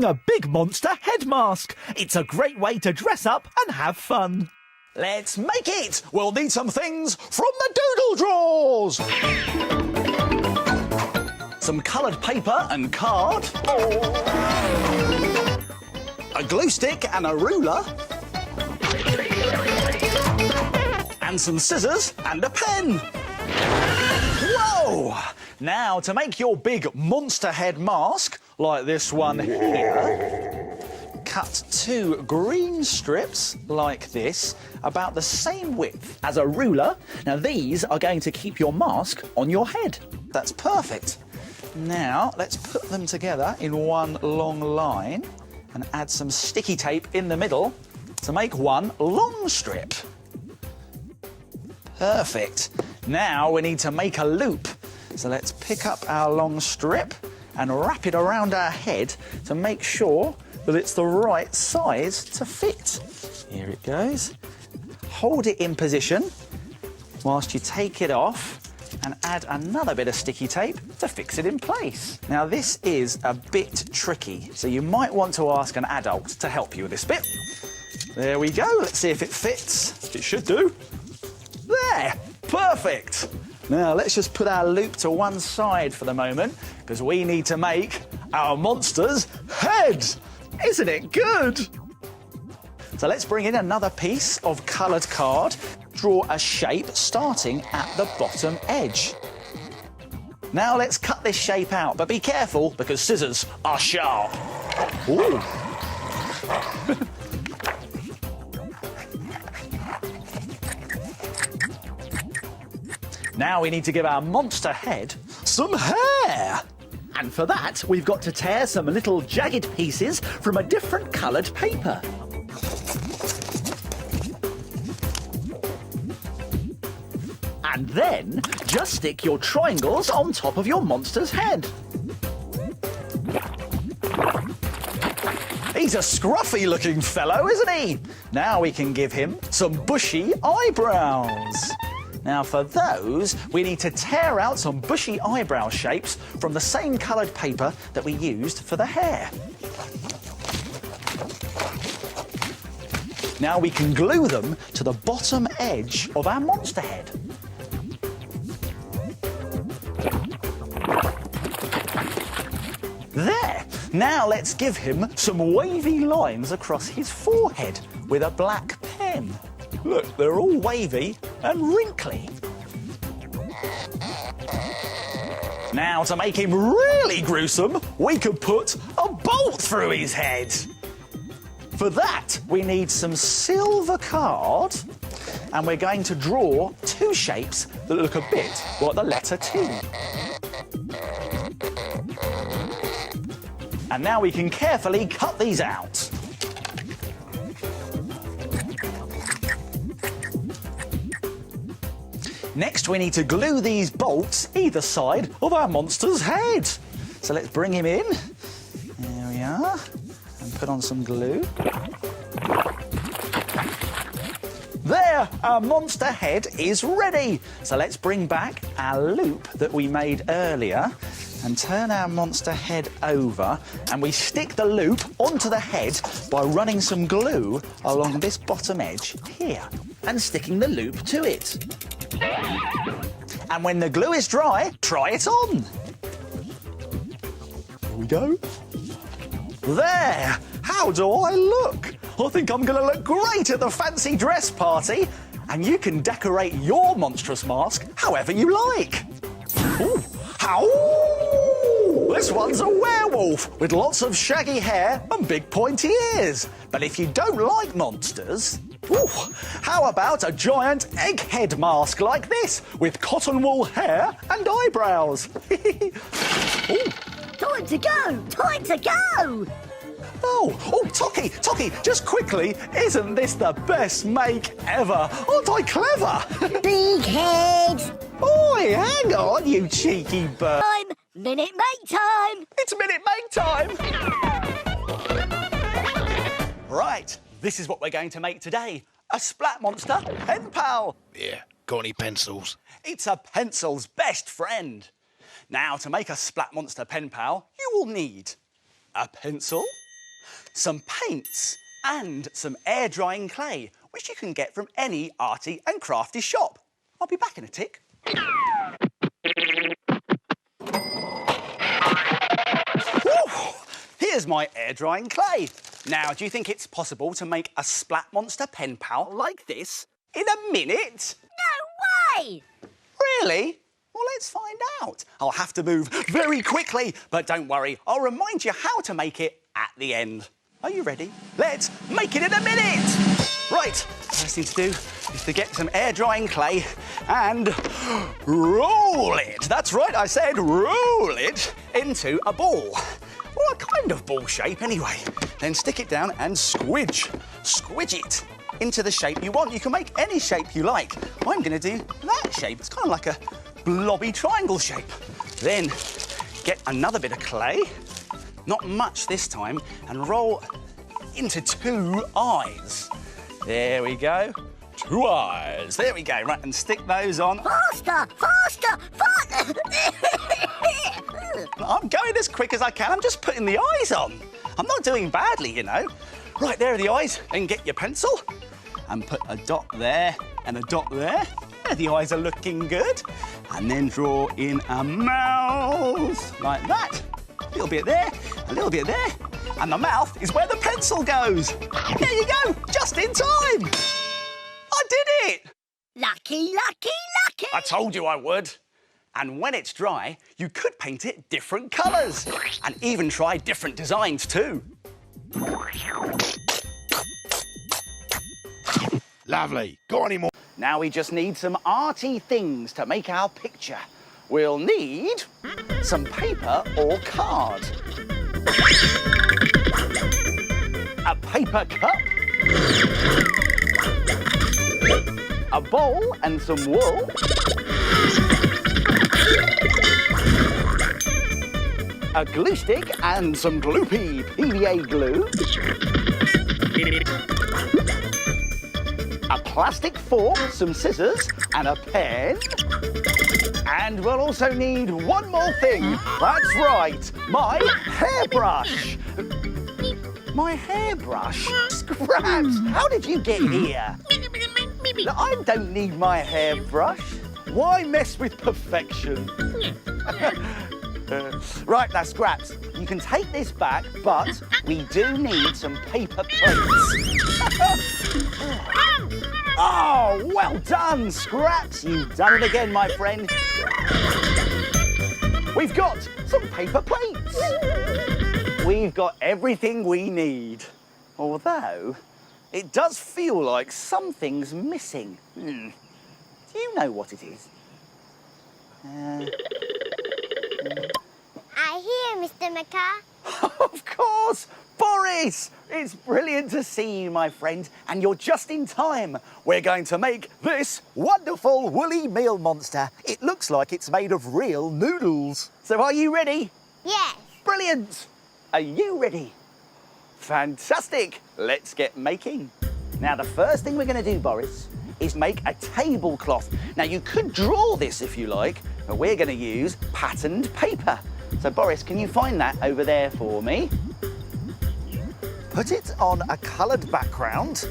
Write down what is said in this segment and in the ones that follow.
making a big monster head mask. It's a great way to dress up and have fun. Let's make it! We'll need some things from the doodle drawers. Some coloured paper and card. A glue stick and a ruler. And some scissors and a pen. Whoa! Now, to make your big monster head mask, like this one here, cut 2 green strips like this, about the same width as a ruler. Now, these are going to keep your mask on your head. That's perfect. Now, let's put them together in one long line and add some sticky tape in the middle to make one long strip. Perfect. Now we need to make a loop. So let's pick up our long strip and wrap it around our head to make sure that it's the right size to fit. Here it goes. Hold it in position whilst you take it off and add another bit of sticky tape to fix it in place. Now, this is a bit tricky, so you might want to ask an adult to help you with this bit. There we go. Let's see if it fits. It should do. There! Perfect! Now, let's just put our loop to one side for the moment, because we need to make our monster's head. Isn't it good? So let's bring in another piece of coloured card. Draw a shape starting at the bottom edge. Now let's cut this shape out, but be careful because scissors are sharp. Ooh. Now we need to give our monster head some hair. And for that, we've got to tear some little jagged pieces from a different coloured paper. And then, just stick your triangles on top of your monster's head. He's a scruffy-looking fellow, isn't he? Now we can give him some bushy eyebrows. Now, for those, we need to tear out some bushy eyebrow shapes from the same coloured paper that we used for the hair. Now we can glue them to the bottom edge of our monster head. There! Now let's give him some wavy lines across his forehead with a black pen. Look, they're all wavy and wrinkly. Now, to make him really gruesome, we could put a bolt through his head. For that, we need some silver card, and we're going to draw 2 shapes that look a bit like the letter T. And now we can carefully cut these out. Next, we need to glue these bolts either side of our monster's head. So let's bring him in. There we are. And put on some glue. There, our monster head is ready. So let's bring back our loop that we made earlier and turn our monster head over, and we stick the loop onto the head by running some glue along this bottom edge here and sticking the loop to it. And when the glue is dry, try it on. Here we go. There! How do I look? I think I'm going to look great at the fancy dress party. And you can decorate your monstrous mask however you like. Ooh. How? This one's a werewolf with lots of shaggy hair and big pointy ears. But if you don't like monsters, ooh, how about a giant egghead mask like this with cotton wool hair and eyebrows? Time to go! Time to go! Oh, Tocky, just quickly, isn't this the best make ever? Aren't I clever? Big head! Oi, hang on, you cheeky bird. Time! Minute make time! It's minute make time! Right, this is what we're going to make today. A Splat Monster Pen Pal. Yeah, got any pencils? It's a pencil's best friend. Now, to make a Splat Monster Pen Pal, you will need a pencil, some paints, and some air drying clay, which you can get from any arty and crafty shop. I'll be back in a tick. Woo! Here's my air drying clay. Now, do you think it's possible to make a Splat Monster Pen Pal like this in a minute? No way! Really? Well, let's find out. I'll have to move very quickly, but don't worry, I'll remind you how to make it at the end. Are you ready? Let's make it in a minute! Right, first thing to do is to get some air drying clay and roll it. That's right, I said roll it into a ball. Well, a kind of ball shape anyway. Then stick it down and squidge it into the shape you want. You can make any shape you like. I'm going to do that shape. It's kind of like a blobby triangle shape. Then get another bit of clay, not much this time, and roll into 2 eyes. There we go. 2 eyes. There we go. Right, and stick those on. Faster! Faster! Faster! I'm going as quick as I can. I'm just putting the eyes on. I'm not doing badly, you know. Right, there are the eyes. And get your pencil and put a dot there and a dot there. There, the eyes are looking good. And then draw in a mouth like that. A little bit there, a little bit there. And the mouth is where the pencil goes. There you go, just in time. I did it. Lucky, lucky, lucky! I told you I would. And when it's dry, you could paint it different colours and even try different designs too. Lovely. Got any more? Now we just need some arty things to make our picture. We'll need some paper or card, a paper cup, a bowl and some wool, a glue stick and some gloopy PVA glue, a plastic fork, some scissors and a pen. And we'll also need one more thing. That's right, my hairbrush. My hairbrush? Scraps, how did you get here? Look, I don't need my hairbrush. Why mess with perfection? Right, now, Scraps, you can take this back, but we do need some paper plates. Oh, well done, Scraps. You've done it again, my friend. We've got some paper plates. We've got everything we need. Although, it does feel like something's missing. Do you know what it is? I hear, Mr. Macaw. Of course! Boris! It's brilliant to see you, my friend, and you're just in time. We're going to make this wonderful woolly meal monster. It looks like it's made of real noodles. So are you ready? Yes. Brilliant! Are you ready? Fantastic! Let's get making. Now, the first thing we're going to do, Boris, is make a tablecloth. Now, you could draw this if you like, but we're going to use patterned paper. So, Boris, can you find that over there for me? Put it on a coloured background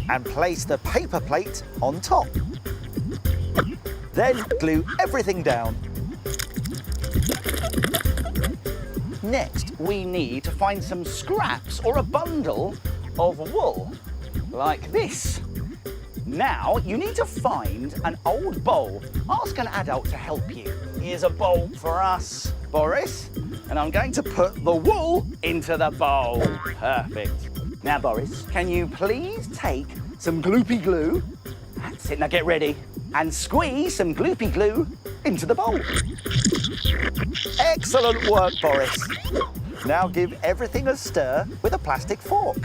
and place the paper plate on top. Then glue everything down. Next, we need to find some scraps or a bundle of wool, like this. Now, you need to find an old bowl. Ask an adult to help you. Here's a bowl for us, Boris. And I'm going to put the wool into the bowl. Perfect. Now, Boris, can you please take some gloopy glue? That's it, now get ready. And squeeze some gloopy glue into the bowl. Excellent work, Boris. Now give everything a stir with a plastic fork.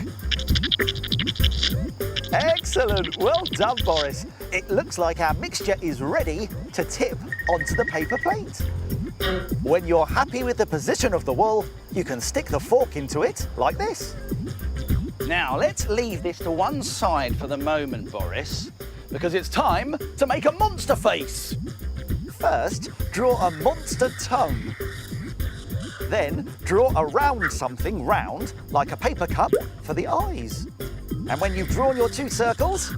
Excellent, well done, Boris. It looks like our mixture is ready to tip onto the paper plate. When you're happy with the position of the wool, you can stick the fork into it like this. Now, let's leave this to one side for the moment, Boris, because it's time to make a monster face. First, draw a monster tongue. Then draw around something round, like a paper cup, for the eyes. And when you've drawn your 2 circles,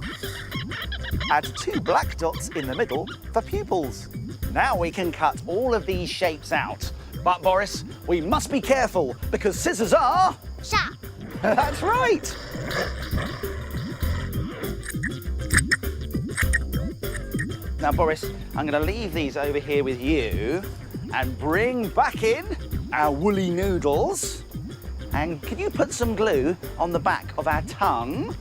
add 2 black dots in the middle for pupils. Now we can cut all of these shapes out. But Boris, we must be careful because scissors are... Sharp. That's right. Now Boris, I'm going to leave these over here with you and bring back in our woolly noodles. And can you put some glue on the back of our tongue?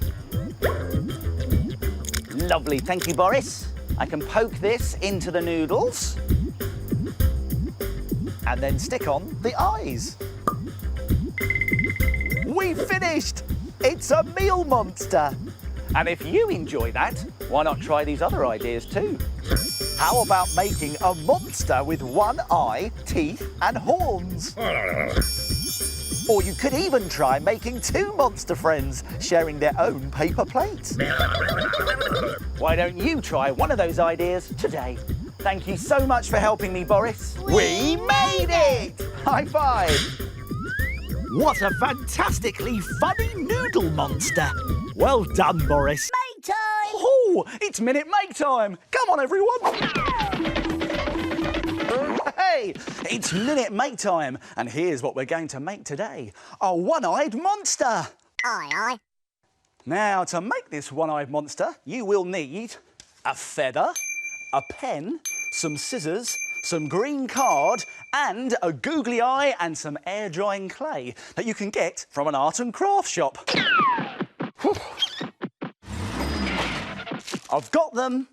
Lovely, thank you, Boris. I can poke this into the noodles and then stick on the eyes. We've finished! It's a meal monster. And if you enjoy that, why not try these other ideas too? How about making a monster with 1 eye, teeth and horns? Or you could even try making 2 monster friends sharing their own paper plate. Why don't you try one of those ideas today? Thank you so much for helping me, Boris. We made it! High five! What a fantastically funny noodle monster. Well done, Boris. Make time. Oh, it's minute make time. Come on, everyone. Hey, it's minute make time. And here's what we're going to make today. A one-eyed monster. Aye, aye. Now, to make this one-eyed monster, you will need a feather, a pen, some scissors, some green card, and a googly eye and some air-drying clay that you can get from an art and craft shop. I've got them.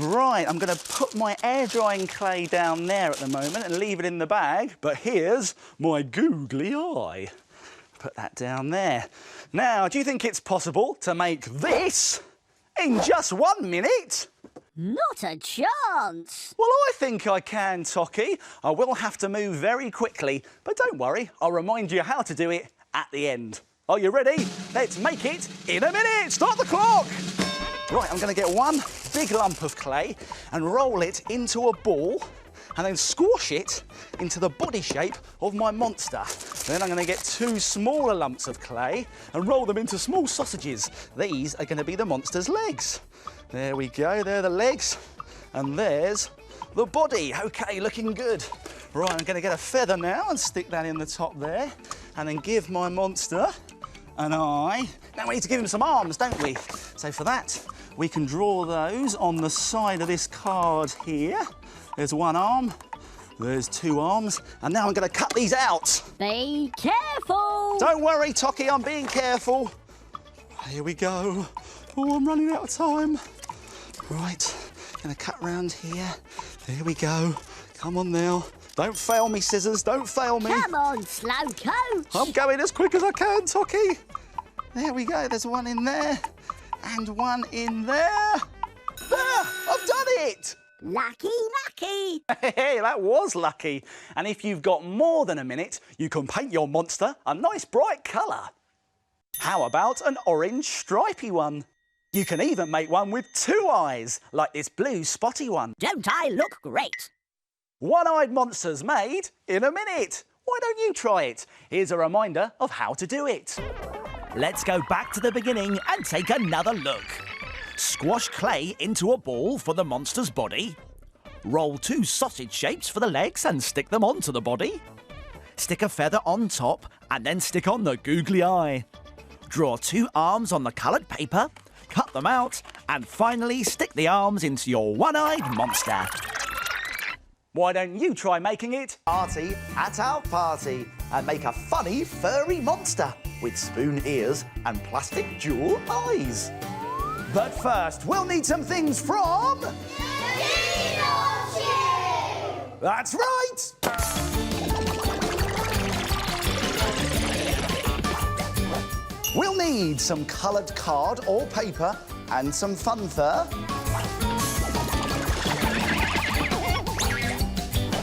Right, I'm going to put my air-drying clay down there at the moment and leave it in the bag, but here's my googly eye. Put that down there. Now, do you think it's possible to make this in just 1 minute? Not a chance. Well, I think I can, Tocky. I will have to move very quickly, but don't worry, I'll remind you how to do it at the end. Are you ready? Let's make it in a minute. Start the clock. Right, I'm going to get 1 big lump of clay and roll it into a ball and then squash it into the body shape of my monster. Then I'm going to get 2 smaller lumps of clay and roll them into small sausages. These are going to be the monster's legs. There we go, there are the legs, and there's the body. Okay, looking good. Right, I'm going to get a feather now and stick that in the top there, and then give my monster an eye. Now we need to give him some arms, don't we? So for that, we can draw those on the side of this card here. There's 1 arm, there's 2 arms, and now I'm going to cut these out. Be careful. Don't worry, Tocky, I'm being careful. Here we go. Oh, I'm running out of time. Right, gonna cut round here. There we go. Come on now. Don't fail me, scissors, don't fail me. Come on, slow coach. I'm going as quick as I can, Tocky. There we go, there's 1 in there, and 1 in there. There, I've done it. Lucky, lucky. Hey, that was lucky. And if you've got more than a minute, you can paint your monster a nice bright colour. How about an orange stripy one? You can even make one with 2 eyes, like this blue spotty one. Don't I look great? One-eyed monsters made in a minute. Why don't you try it? Here's a reminder of how to do it. Let's go back to the beginning and take another look. Squash clay into a ball for the monster's body. Roll 2 sausage shapes for the legs and stick them onto the body. Stick a feather on top and then stick on the googly eye. Draw 2 arms on the coloured paper, cut them out, and finally stick the arms into your one-eyed monster. Why don't you try making it party at our party and make a funny furry monster with spoon ears and plastic jewel eyes. But first, we'll need some things from... That's right! We'll need some coloured card or paper and some fun fur.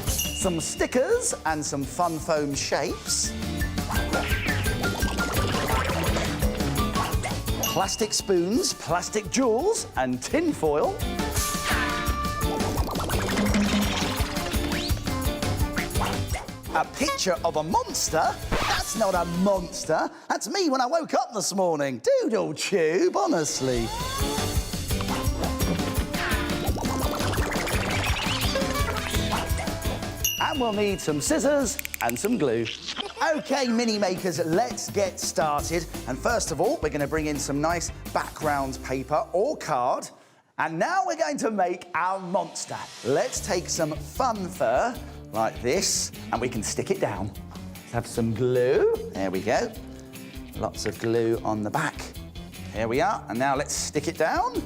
Some stickers and some fun foam shapes. Plastic spoons, plastic jewels and tin foil. a picture of a monster? That's not a monster. That's me when I woke up this morning. Doodle tube, honestly. And we'll need some scissors and some glue. OK, mini makers, let's get started. And first of all, we're going to bring in some nice background paper or card. And now we're going to make our monster. Let's take some fun fur, like this, and we can stick it down. Let's have some glue. There we go. Lots of glue on the back. Here we are. And now let's stick it down.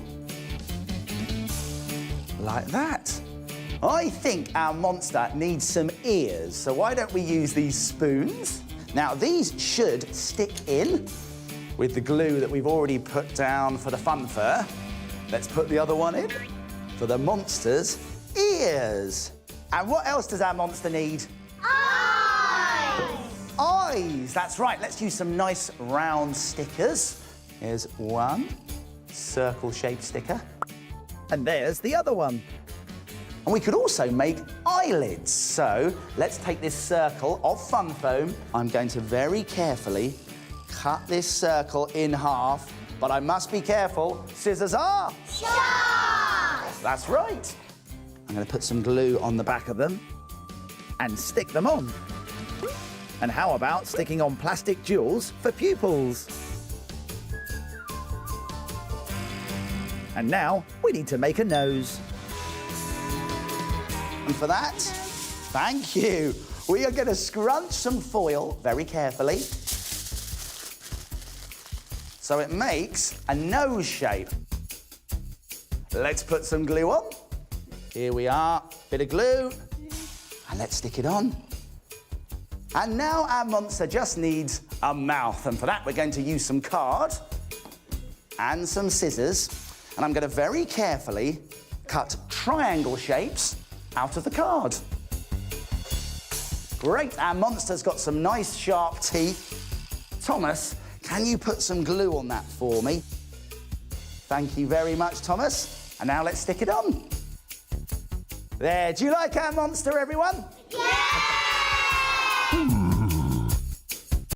Like that. I think our monster needs some ears, so why don't we use these spoons? Now, these should stick in with the glue that we've already put down for the fun fur. Let's put the other one in for the monster's ears. And what else does our monster need? Eyes! Eyes, that's right. Let's use some nice round stickers. Here's one circle-shaped sticker. And there's the other one. And we could also make eyelids. So let's take this circle of fun foam. I'm going to very carefully cut this circle in half, but I must be careful. Scissors are Sharp! That's right. I'm going to put some glue on the back of them and stick them on. And how about sticking on plastic jewels for pupils? And now we need to make a nose. And for that, thank you. We are going to scrunch some foil very carefully so it makes a nose shape. Let's put some glue on. Here we are, bit of glue, and let's stick it on. And now our monster just needs a mouth, and for that we're going to use some card and some scissors, and I'm going to very carefully cut triangle shapes out of the card. Great, our monster's got some nice sharp teeth. Thomas, can you put some glue on that for me? Thank you very much, Thomas. And now let's stick it on. There, do you like our monster, everyone? Yeah!